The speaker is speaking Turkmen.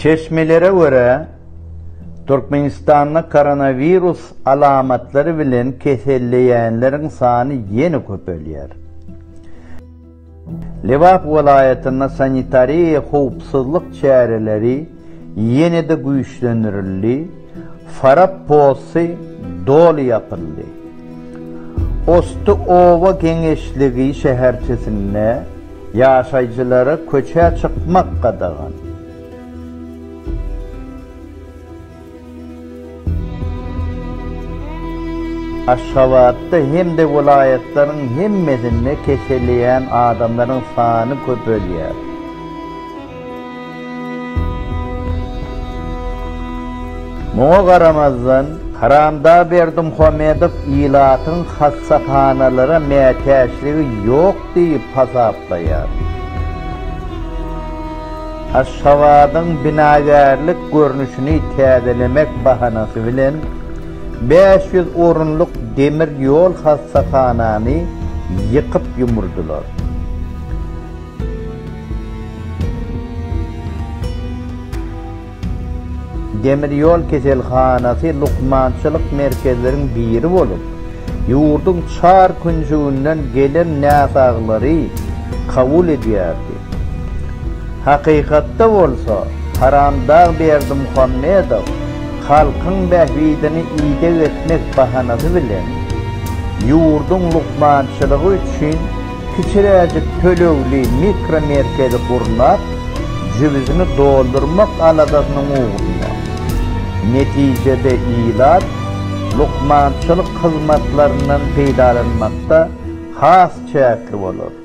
Çeşmelere göre Türkmenistan'da koronavirus alamatları bilen keselleyenlerin sanı yeni köpelýär. Lewap vilayetinde sanitariya howpsuzlyk çäreleri yenide güýçlendirildi. Farap posy dol yapyldy. Ostu Ova Geňeşligi şäherçesinde ýaşaýjylara köçe çykmak gadagan. Aşgabatda hem de vilayetlerin hemmesinde keselleyen adamların sanı köpelýär. Moňa garamazdan Haramda Berdimuhammedow ilatın hassahanalara mätäçligi ýok diýip hasaplaýar. Aşgabatyň binagerlik görnüşini täzelemek bahanasy bilen 500 orunluk demir yol hassahanany yıkıp yumurdular. Demir yol keselhanasy lukmançylyk merkezleriň biri bolup, ýurdun çar künjünden gelen näsaglary kabul edýärdi. Hakykatda bolsa, Haramda Berdimuhammedow halkyň bähbidini ýygy etmek bahanasy bilen ýurdun lukmançylygy üçin kiçiräjik tölegli mikro merkezi gurulap, jübizini doldurmak aladasynyň uğrunda. Netijede ilat lukmançylyk hyzmatlaryndan peýdalanmakda has çäkli bolar.